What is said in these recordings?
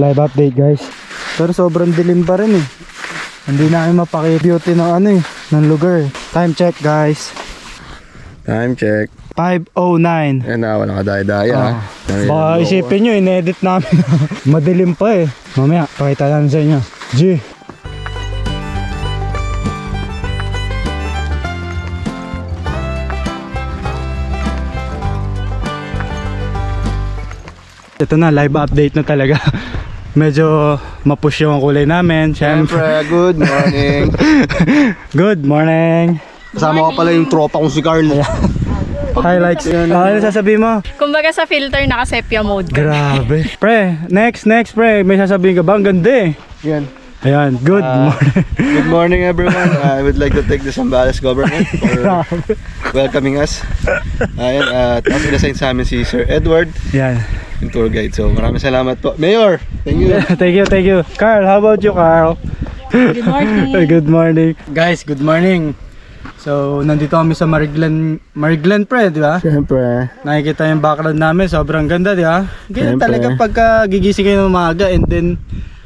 Live update guys. Pero sobrang dilim pa rin eh. Hindi namin mapaki-beauty ng ano eh, ng lugar. Time check guys. Time check. 5:09. Yan na, walang kadaya-daya. Baka isipin nyo, in-edit namin. Madilim pa eh. Mamaya, pakita namin sa inyo. G. Ito na, live update na talaga. Medyo mapush yung kulay namin. Siyempre, good morning. Good morning. Kasama ko pala yung tropa kong si Carl. Highlights. Ano sasabihin mo? Kumbaga sa filter, naka-sepia mode. Grabe. Pre, next pre. May sasabihin ka ba? Ang ganda eh. Yan. Ayan, good morning. Good morning everyone. I would like to thank the Zambales government for welcoming us. Ayan, tapos inassign sa amin si Sir Edward, Yan. yung tour guide. So maraming salamat po. Mayor, thank you. Thank you. Carl, how about you, Carl? Good morning. Good morning. Guys, good morning. So, nandito kami sa Mariglan pre, di ba? Siyempre. Nakikita yung background namin, sobrang ganda, di ba? Ganyan Siyempre. talaga pagka gigising kayo ng umaga and then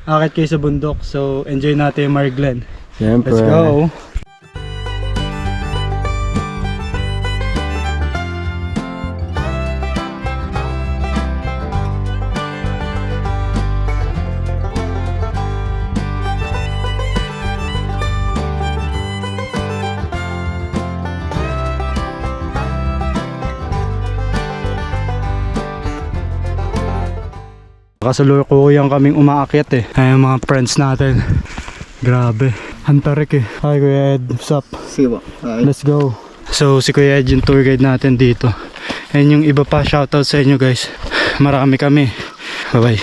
akit kayo sa bundok. So, enjoy natin yung Mariglan. Siyempre. Let's go. Kasalukuyang kaming umaakyat eh. Ay yung mga friends natin. Grabe. Hantarik eh. Hi Kuya Ed. What's up? Siwa. Let's go. So si Kuya Ed yung tour guide natin dito. And yung iba pa, shoutout sa inyo guys. Marami kami. Bye bye.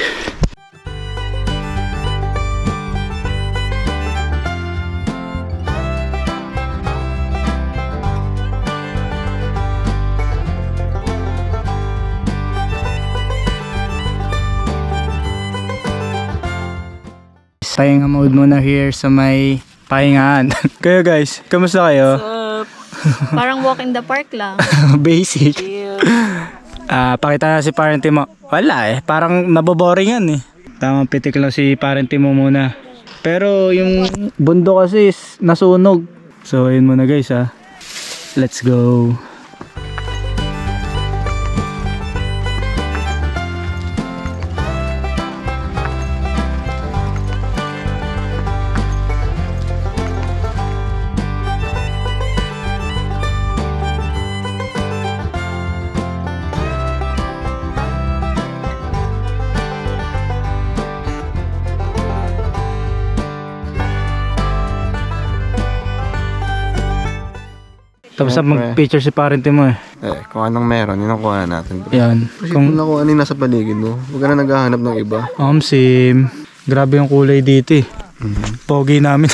Pahinga mode muna here sa may pahingaan. Kayo guys, kamusta kayo? Parang walk in the park lang. Basic. Pakita na si parente mo. Wala eh, parang naboboring yan eh. Tamang pitik lang si parente mo muna. Pero yung bundok kasi is nasunog. So ayun muna guys ha. Let's go. Tapos mag-picture si parente mo eh. Kung anong meron, yun ang kuha natin. Yan. Kung nakuha ano yung nasa paligid mo, huwag ka na naghahanap ng iba. Sim. Grabe yung kulay dito eh. Pogi namin.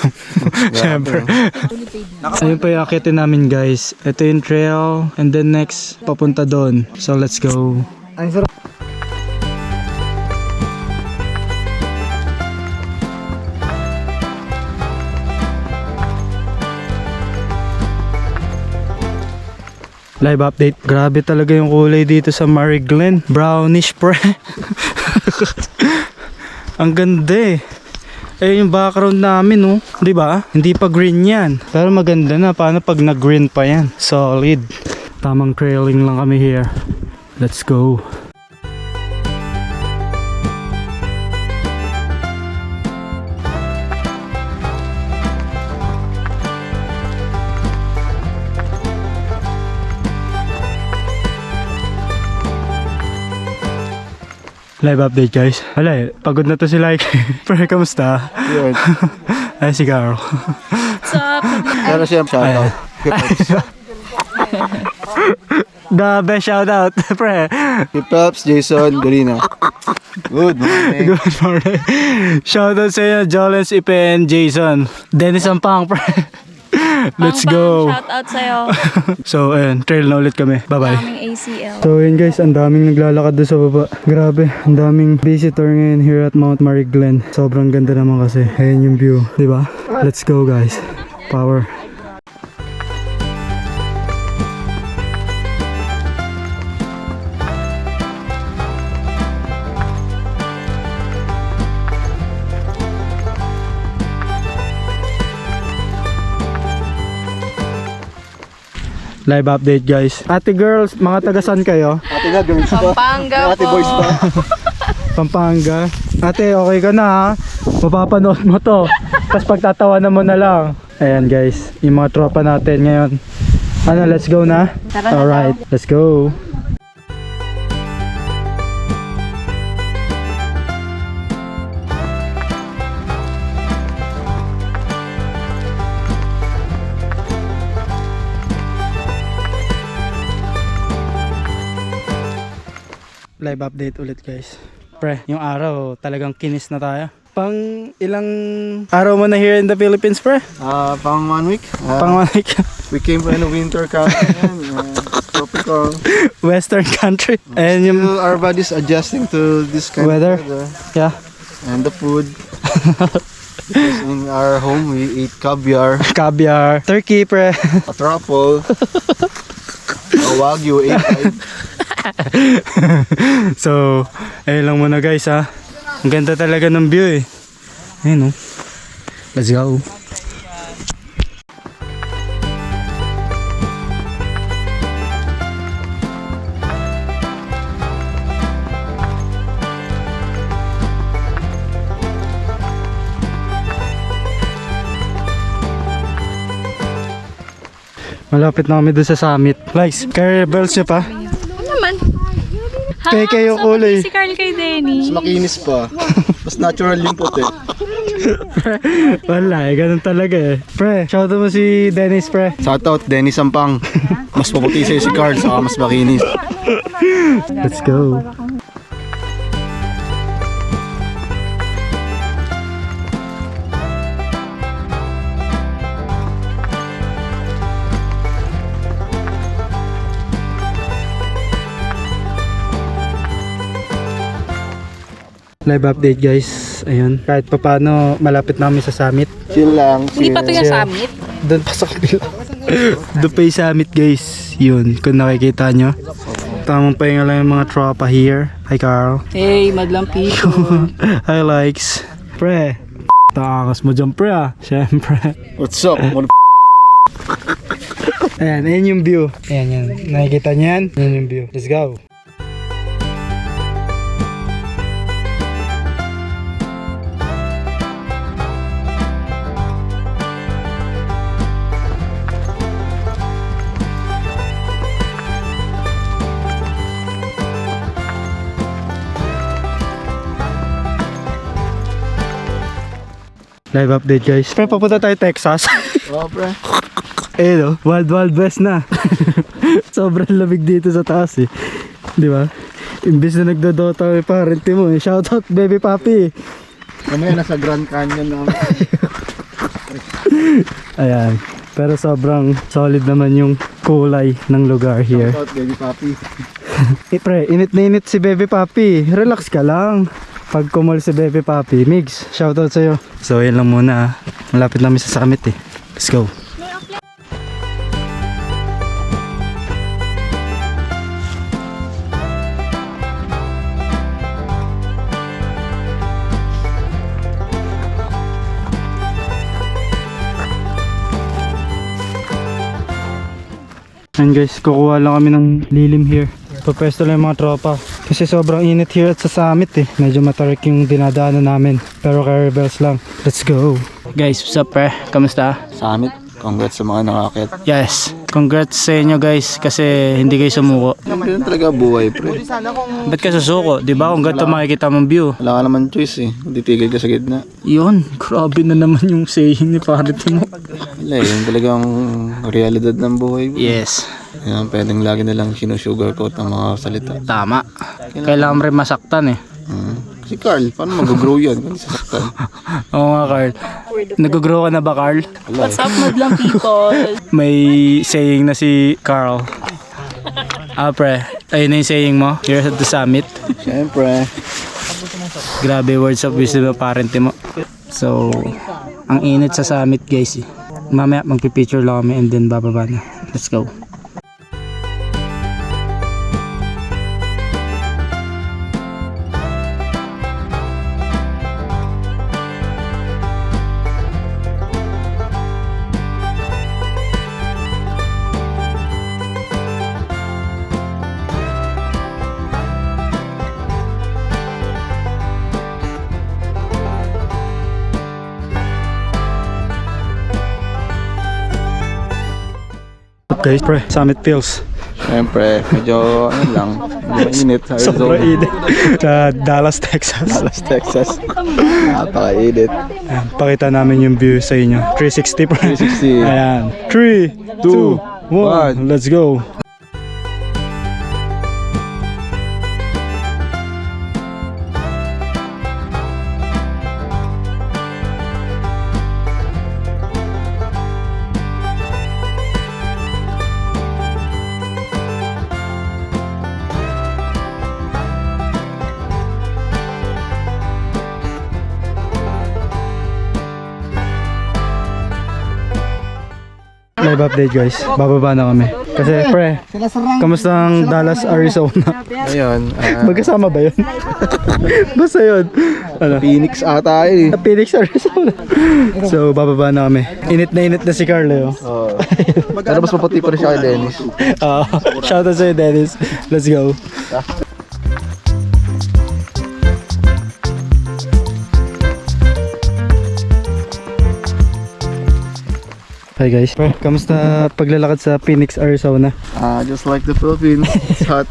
Siyempre. Ayun pa yung akitin namin guys. Ito yung trail. And then next, papunta doon. So let's go. Ay, sarap. Live update. Grabe talaga yung kulay dito sa Mariglan. Brownish pre. Ang ganda eh. Ayun yung background namin oh. Di ba? Hindi pa green yan. Pero maganda na. Paano pag nag-green pa yan? Solid. Tamang trailing lang kami here. Let's go. Live update guys. Wala eh, pagod na to si Like. Pero kamusta? Yun. Ay si Carl. What's up? Pero siya, shoutout. The best shoutout. Pre. Si Peps, Jason, Galina. Good morning. Good morning. Shoutout sa inyo, Jolens, Ipe, and Jason. Dennis Ampang, pre. Let's go. Shout out sa'yo. So ayun, trail na ulit kami. Bye bye. Daming ACL. So yun guys, ang daming naglalakad doon sa baba. Grabe, ang daming visitor ngayon here at Mount Mariglan. Sobrang ganda naman kasi. Ayan yung view, di ba? Let's go guys. Power. Live update guys. Ate girls, mga tagasan kayo? Ate na, girls ba? Pampanga Ate po. boys ba? Pampanga. Ate, okay ka na ha? Mapapanood mo to. Tapos pagtatawanan mo na lang. Ayan guys, yung mga tropa natin ngayon. Ano, let's go na? Tara na Alright, let's go. Live update ulit guys. Pre, yung araw talagang kinis na tayo. Pang ilang araw mo na here in the Philippines, pre? Pang 1 week. Pang 1 week. We came from a winter country. Tropical. Western country. And yung Still, our body's adjusting to this kind Weather. of weather. yeah, And the food. Because in our home, we eat caviar, caviar, turkey, pre. a truffle, a wagyu A5. So, ayun lang muna guys ha. Ang ganda talaga ng view eh. Ayun oh. Let's go. Malapit na kami doon sa summit. Likes, carry bells niya pa. Ano naman? Kaya yung kulay. Si Carl kay Denny. Mas makinis pa. Mas natural yung puti. Wala eh, ganun talaga eh. Pre, shoutout mo si Dennis, pre. Shoutout, Denny Sampang. Mas maputi sa'yo si Carl, saka mas makinis. Let's go. Live update guys. Ayun. Kahit papaano malapit na kami sa summit. Chill lang. Hindi pa ito yung summit. Doon pa sa kabila. Doon pa yung summit guys. Yun, kung nakikita nyo. Tamang pahinga lang yung mga tropa here. Hi Carl. Hey, madlang people. Hi likes. Pre, takas mo dyan pre ah. Siyempre. What's up? Ayan, ayan yung view. Ayan, yan. Nakikita nyo yan? Ayan yung view. Let's go. Live update guys. Pre, papunta tayo Texas. Oh, pre. Eh no, wild wild west na. Sobrang lamig dito sa taas eh. Di ba? Imbis na nagdodota may parente mo eh. Shoutout baby papi. Kamaya nasa Grand Canyon na. Ayan. Pero sobrang solid naman yung kulay ng lugar here. Shoutout, baby papi. Eh pre, init na init si baby papi. Relax ka lang. Pag kumol si baby papi, Migs, shoutout sa'yo. So yan lang muna. Malapit namin sa summit eh. Let's go. And guys, kukuha lang kami ng lilim here. Pupwesto lang yung mga tropa. Kasi sobrang init here at sa summit eh. Medyo matarik yung dinadaanan namin. Pero carry bells lang. Let's go. Guys, what's up pre? Kamusta? Summit. Congrats sa mga nakakit. Yes. Congrats sa inyo guys kasi hindi kayo sumuko. Ganun talaga buhay, pre. Ba't ka susuko? Diba kung ganito makikita mong view? Wala ka naman choice eh. Hindi tigil ka sa gitna. Yun, grabe na naman yung saying ni Parity mo. Wala eh. Yung talagang realidad ng buhay. Yes. Yan, pwedeng lagi nalang sinusugarcoat ang mga salita. Tama. Kailangan rin masaktan eh. Si Carl, paano mag-grow yan? Kung sasaktan. Oo nga Carl. Nag-grow ka na ba Carl? What's up, madlang people? May saying na si Carl. Pre, ayun na yung saying mo. Here at the summit. Siyempre. Grabe words of wisdom ng parente mo. So, ang init sa summit guys eh. Mamaya magpipicture lang kami and then bababa na. Let's go. up guys? Pre, Summit Pills. Siyempre, medyo ano lang, medyo mainit sa Sobrang Arizona. init. Sa Dallas, Texas. Dallas, Texas. Napaka-init. Ayan, pakita namin yung view sa inyo. 360 pre. 360. Ayan. 3, 2, 1. Let's go. Live update guys. Bababa na kami. Kasi pre, kamusta ang Dallas, Arizona? Ngayon, Magkasama ba yun? Basta yun. Ano? Phoenix ata yun eh. Phoenix, Arizona. So, bababa na kami. Init na si Carlo. Pero mas maputi pa rin siya kay Dennis. Shoutout sa'yo, Dennis. Let's go. Hi guys. Pre, kamusta paglalakad sa Phoenix, Arizona? Just like the Philippines, it's hot.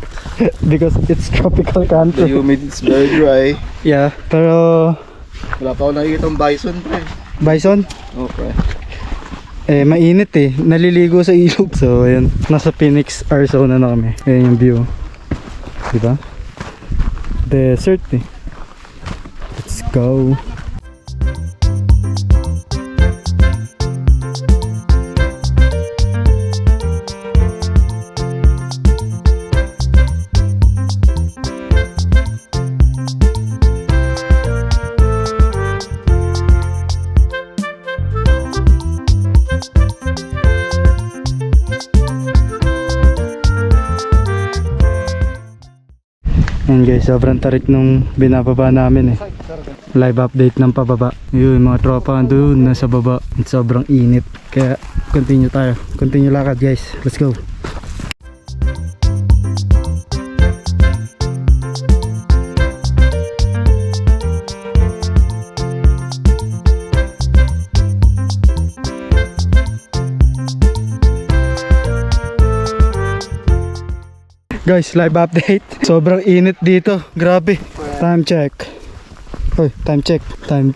Because it's tropical The country. humid, it's very dry. Yeah, pero Wala pa ako nakikita ng bison, pre. bison, Oh, pre. mainit naliligo sa ilog. So ayun, nasa Phoenix, Arizona na kami. Ayan yung view, diba? Desert Let's go. Yan guys, sobrang tarik nung binababa namin Live update ng pababa. Yun, mga tropa doon nasa baba. Sobrang init. Kaya continue tayo. Continue lakad guys. Let's go. Guys, live update. Sobrang init dito. Grabe. Time check. Hoy, time check.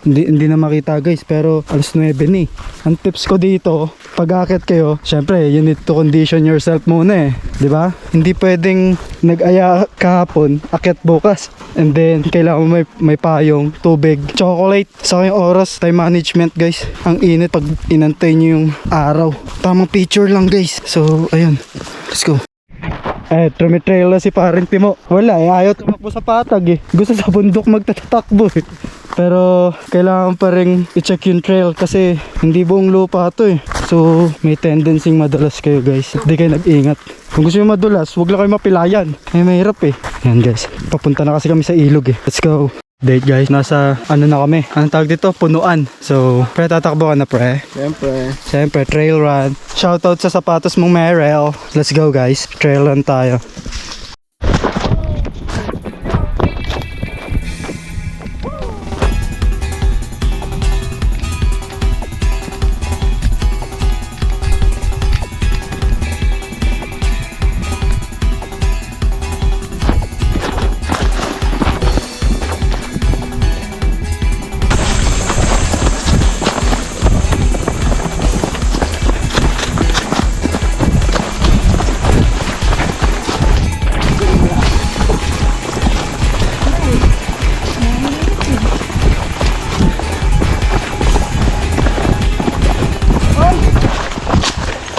Hindi na makita guys, pero alas 9 ni. Ang tips ko dito, pag akit kayo, syempre, you need to condition yourself muna 'di ba? Hindi pwedeng nag-aya kahapon, akit bukas. And then, kailangan mo may payong, tubig, chocolate. Sa kayong oras, time management guys. Ang init pag inantay nyo yung araw. Tamang picture lang guys. So, ayun. Let's go. Tumitrail na si Parang Timo. Wala ayaw tumakbo sa patag Gusto sa bundok magtatakbo Pero kailangan pa rin i-check yung trail kasi hindi buong lupa to So may tendency madulas kayo guys. Hindi kayo nag-ingat. Kung gusto nyo madulas, huwag lang kayo mapilayan. Mahirap Yan guys, papunta na kasi kami sa ilog Let's go. Date guys, nasa ano na kami. Anong tawag dito? Punuan. So, pre, tatakbo ka na pre. Siyempre, trail run. Shoutout sa sapatos mong Merrell. Let's go guys, trail run tayo.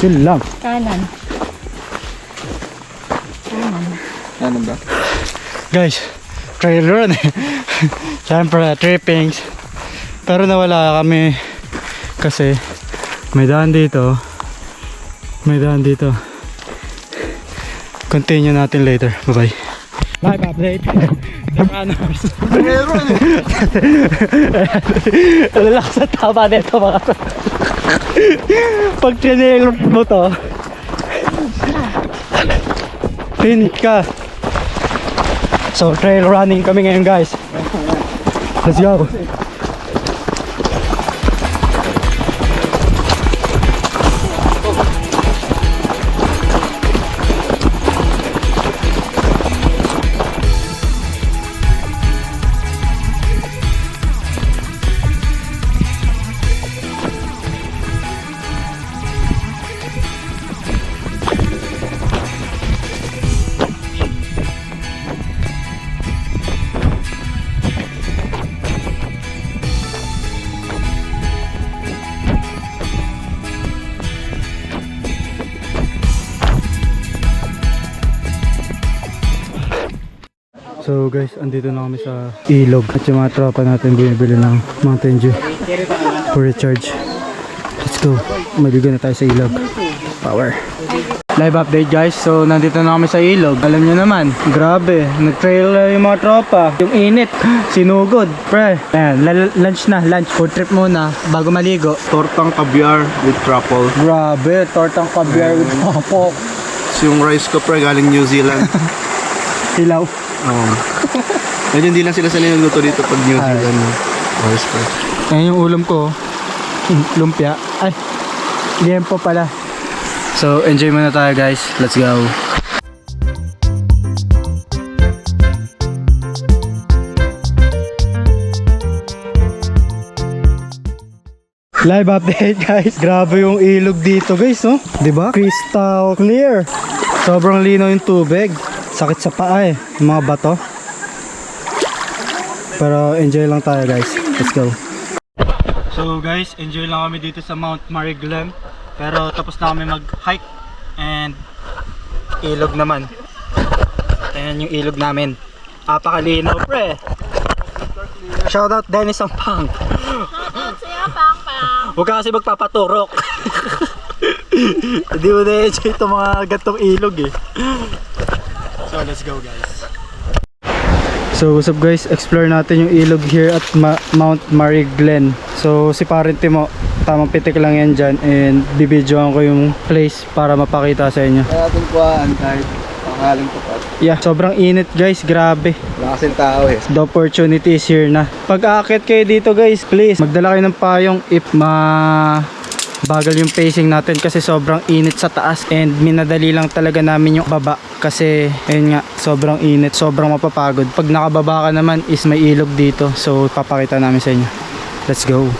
Chill lang. Kanan. Ano ba? Guys, trail run Siyempre, trippings. Pero nawala kami kasi may daan dito. Continue natin later. Bye bye. Live update. Runners. Lalak sa taba nito mga pag trail mo to, finish ka. So trail running kami ngayon guys. Let's go. So guys, andito na kami sa ilog at yung mga tropa natin bumibili ng Mountain Dew for recharge. Let's go. Maligo na tayo sa ilog. Power. Live update guys. So nandito na kami sa ilog. Alam nyo naman, grabe. Nag-trail na yung mga tropa. Yung init, sinugod. Pre, ayan, lunch na. Lunch, food trip muna bago maligo. Tortang caviar with truffle. Grabe, tortang caviar with popok. So yung rice ko pre galing New Zealand. Hilaw. Medyo hindi lang sila sanay nagluto dito pag New Zealand. Rice pre. Ayan yung ulam ko. Lumpia. Ay, liempo pala. So, enjoy muna tayo guys. Let's go. Live update guys. Grabe yung ilog dito guys, oh. 'Di ba? Crystal clear. Sobrang linaw yung tubig. Sakit sa paa eh, yung mga bato. Pero enjoy lang tayo guys. Let's go. So guys, enjoy lang kami dito sa Mount Mariglen. Pero tapos na kami mag-hike and ilog naman. Ayan yung ilog namin. Apakalinaw pre. Shoutout Dennis Sampang. Shoutout sa'yo, Pang Pang. Huwag ka kasi magpapaturok. Hindi mo na-enjoy itong mga gantong ilog eh. So let's go guys. So what's up guys, explore natin yung ilog here at Mount Mariglen. So si Parent Timo, tamang pitik lang yan dyan and bibidyoan ko yung place para mapakita sa inyo. Kaya natin kuhaan kahit pangalang tapat. Yeah, sobrang init guys, grabe. Wala kasing tao eh. The opportunity is here na. Pag aakyat kayo dito guys, please magdala kayo ng payong if bagal yung pacing natin kasi sobrang init sa taas and minadali lang talaga namin yung baba kasi ayun nga sobrang init, sobrang mapapagod. Pag nakababa ka naman is may ilog dito, so papakita namin sa inyo. Let's go.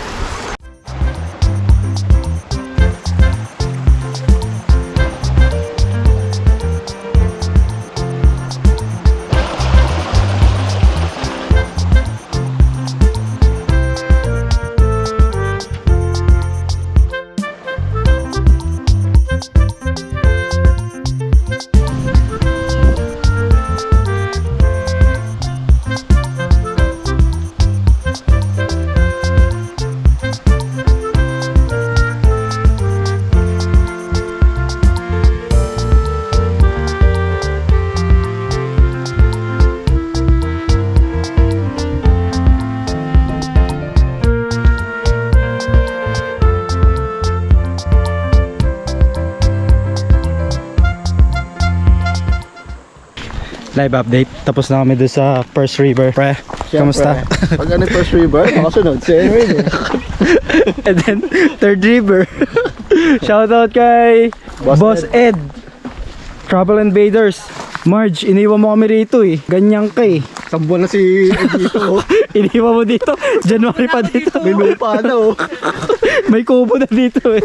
Live update. Tapos na kami doon sa First River. Pre, kamusta? Pag ano yung first river, makasunod si Henry. And then, Third River. Shoutout kay Boss Ed. Travel Invaders. Marge, iniwan mo kami rito eh. Ganyan ka eh. Sambuan na si Ed dito. Iniwan mo dito. January pa dito. May lupa na oh. May kubo na dito eh.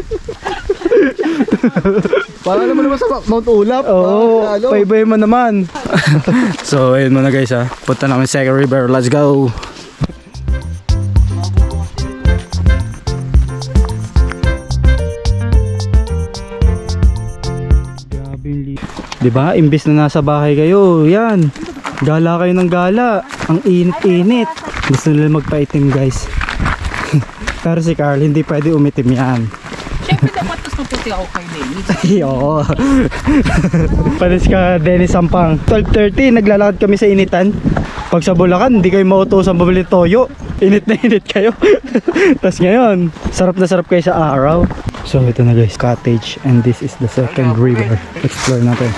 Para naman naman sa Mount Ulap. Oo, paibay mo naman. So, ayun muna guys ha. Punta namin sa Second River. Let's go. Grabe yung diba? Imbis na nasa bahay kayo, yan. Gala kayo ng gala. Ang init-init. Gusto nila magpaitim guys. Pero si Carl, hindi pwede umitim yan. Siyempre dapat mas maputi ako kay Dennis. Oo. Panis ka Dennis Sampang. 12:30 naglalakad kami sa initan. Pag sa Bulacan hindi kayo mautusan bumili toyo. Init na init kayo. Tapos ngayon sarap na sarap kayo sa araw. So ito na guys, cottage and this is the second river. Explore natin.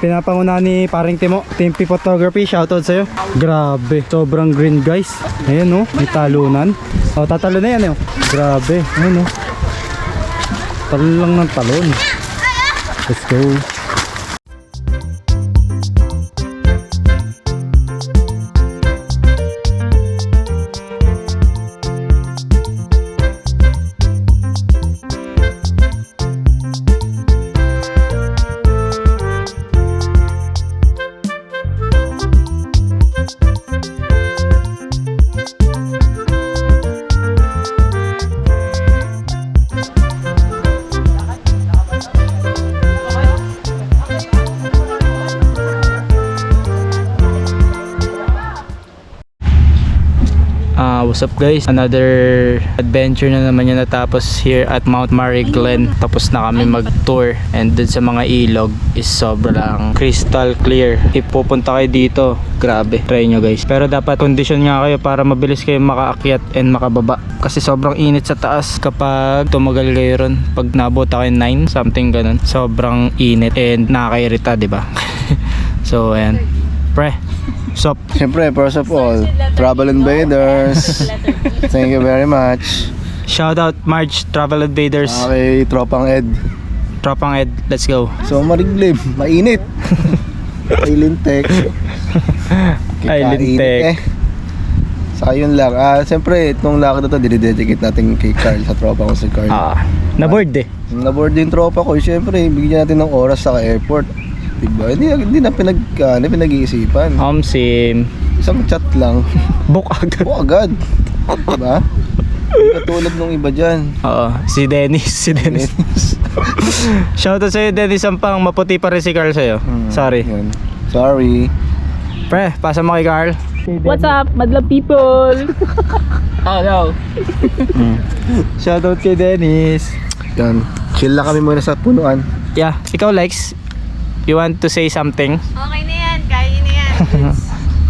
Pinapanguna ni Paring Timo, Timpi Photography, shoutout sa'yo. Grabe, sobrang green guys. Ayan oh, may talunan. Oh, tatalo na yan oh. Grabe, ayan oh. Talon lang ng talon. Let's go. What's up guys? Another adventure na naman yung natapos here at Mount Mary Glen. Tapos na kami mag-tour. And dun sa mga ilog is sobrang crystal clear. If pupunta kayo dito, grabe. Try nyo guys. Pero dapat condition nga kayo para mabilis kayo makaakyat and makababa. Kasi sobrang init sa taas kapag tumagal kayo ron. Pag nabuta kayo 9, something ganun. Sobrang init and nakakairita, diba? So ayan. Pre, sup? Siyempre, first of all, Travel Invaders. Thank you very much. Shout out March Travel Invaders. Okay, Tropang Ed. Tropang Ed, let's go. So, Mariglib, mainit. Island-tech. Island-tech. Saka yun lang. Siyempre, itong lakad na to, dinidedicate natin kay Carl, sa tropa ko si Carl. Na-board eh. Naboard din tropa ko. Siyempre, bigyan natin ng oras sa airport. Diba? Hindi na pinag-iisipan. Sim. Isang chat lang. Book agad. O agad. Diba? Hindi katulad nung iba dyan. Oo, si Dennis. Shout out sa'yo Dennis Sampang. Maputi pa rin si Carl sa'yo. Sorry. Yan. Sorry. Pre, pasa mo kay Carl. What's up, madlang people? Oh no. Shout out kay Dennis. Yan. Chill lang kami muna sa punuan. Yeah, ikaw Lex, you want to say something? Okay na yan, kaya na yan.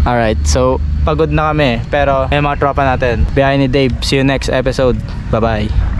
Alright, so pagod na kami pero may mga tropa natin. Behind ni Dave. See you next episode. Bye bye.